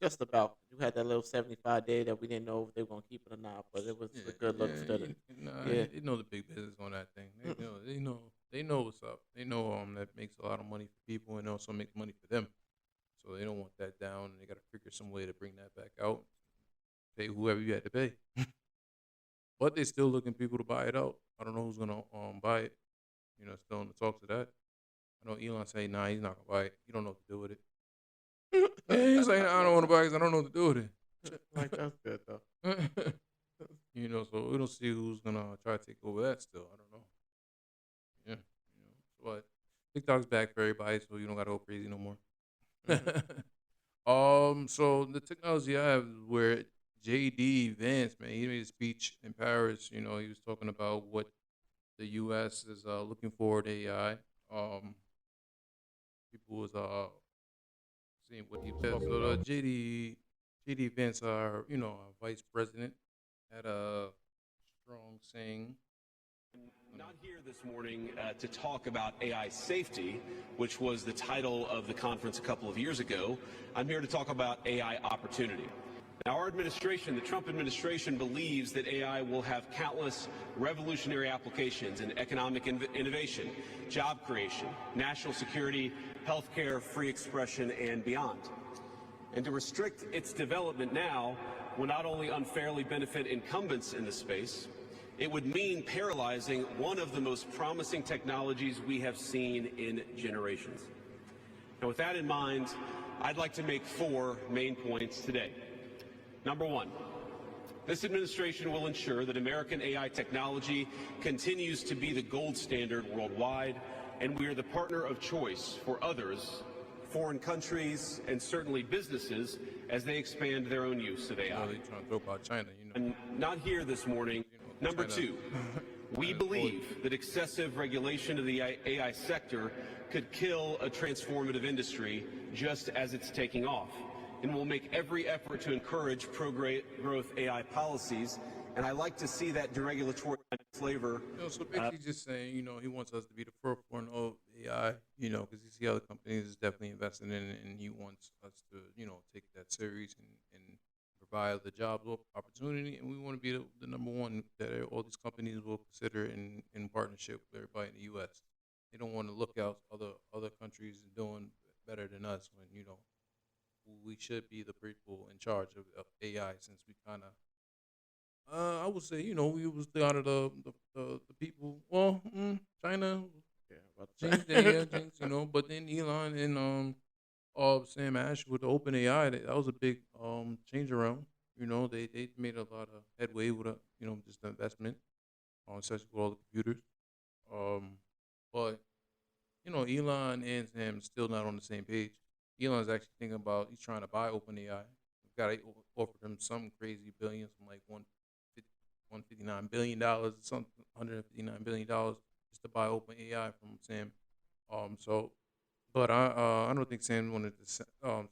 just about. You had that little 75-day that we didn't know if they were gonna keep it or not, but it was a good look study. Yeah. They know the big business on that thing. They know what's up. They know that makes a lot of money for people and also makes money for them. So they don't want that down, and they got to figure some way to bring that back out. Pay whoever you had to pay. But they still looking people to buy it out. I don't know who's gonna buy it. Still in the talks of that. I know Elon say, nah, he's not gonna buy it. He don't know what to do with it. Yeah, he's like, I don't want to buy it 'cause I don't know what to do with it. Like, that's good though. So we don't see who's gonna try to take over that still. I don't know. Yeah, but TikTok's back for everybody, so you don't gotta go crazy no more. So the technology I have is where JD Vance, man, he made a speech in Paris. He was talking about what the U.S. is looking for with AI. People was seeing what he said. So JD Vance, our vice president, had a strong saying. Not here this morning to talk about AI safety, which was the title of the conference a couple of years ago. I'm here to talk about AI opportunity. Now, our administration, the Trump administration, believes that AI will have countless revolutionary applications in economic innovation, job creation, national security, healthcare, free expression, and beyond. And to restrict its development now will not only unfairly benefit incumbents in the space, it would mean paralyzing one of the most promising technologies we have seen in generations. Now, with that in mind, I'd like to make 4 main points today. Number 1, this administration will ensure that American AI technology continues to be the gold standard worldwide, and we are the partner of choice for others, foreign countries, and certainly businesses as they expand their own use of AI. They're trying to throw about China, And not here this morning. Number China. 2, we believe that excessive regulation of the AI sector could kill a transformative industry just as it's taking off, and will make every effort to encourage pro-growth AI policies. And I like to see that deregulatory flavor. So basically just saying, he wants us to be the forefront of AI, because you see other companies is definitely investing in it, and he wants us to, take that serious and provide the job opportunity, and we want to be the number one that all these companies will consider in partnership with everybody in the U.S. They don't want to look out other countries doing better than us when, we should be the people in charge of AI, since we kind of, I would say, we was out of the people. Well, China, Yeah, about to Jinx, but then Elon and Sam Ash with the open AI, that was a big change around. They made a lot of headway with just the investment, especially with all the computers. But Elon and Sam still not on the same page. Elon's actually thinking about he's trying to buy OpenAI, gotta offer them some crazy billions, from like 159 billion dollars or something, $159 billion just to buy OpenAI from Sam. So, but I don't think Sam wanted to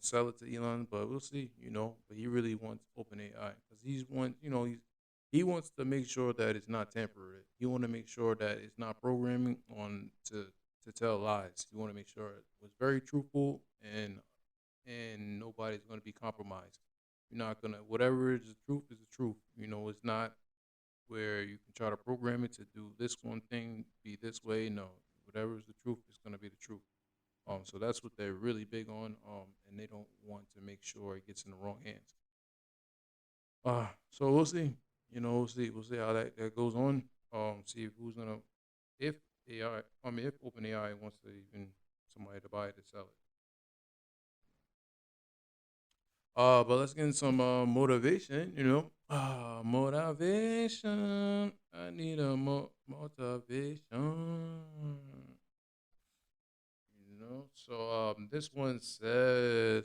sell it to Elon, but we'll see, you know. But he really wants OpenAI because he wants to make sure that it's not temporary. He want to make sure that it's not programming on to tell lies. He want to make sure it was very truthful and nobody's going to be compromised. You're not gonna whatever is the truth is the truth. You know, it's not where you can try to program it to do this one thing, be this way. No, whatever is the truth is going to be the truth. So that's what they're really big on. And they don't want to make sure it gets in the wrong hands. So we'll see. You know, we'll see how that goes on. See if who's gonna, if AI, I mean, if OpenAI wants to even somebody to buy it to sell it. But let's get in some motivation. You know, motivation. I need a motivation. You know, so this one says,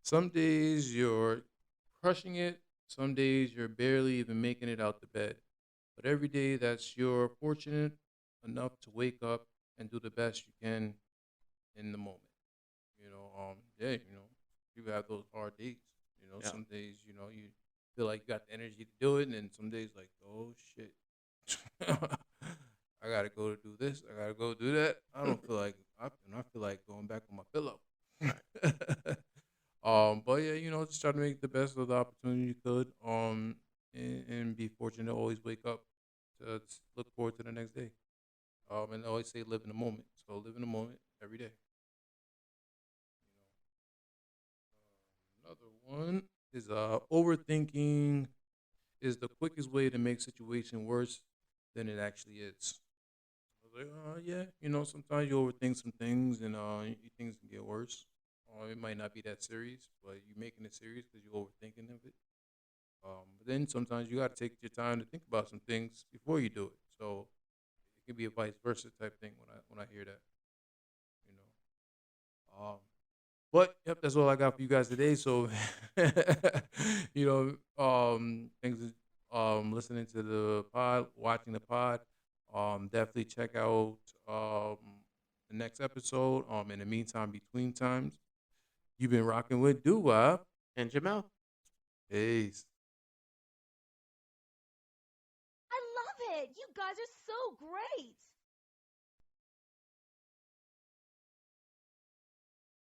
some days you're crushing it, some days you're barely even making it out the bed. But every day that's you're fortunate enough to wake up and do the best you can in the moment. Yeah, you have those hard days. Yeah. Some days, you feel like you got the energy to do it, and then some days like, oh shit. I gotta go to do this. I gotta go do that. I don't feel like I feel like going back on my pillow. But yeah, just try to make the best of the opportunity you could. And be fortunate to always wake up to look forward to the next day. And I always say live in the moment. So live in the moment every day. Another one is overthinking is the quickest way to make situation worse than it actually is. I was like, yeah, sometimes you overthink some things and things can get worse. It might not be that serious, but you're making it serious because you're overthinking of it. But then sometimes you got to take your time to think about some things before you do it. So it can be a vice versa type thing when I hear that, you know. But yep, that's all I got for you guys today. So, thanks listening to the pod, watching the pod. Definitely check out the next episode. In the meantime, between times, you've been rocking with Doo-Wop And Jamel. Peace. I love it. You guys are so great.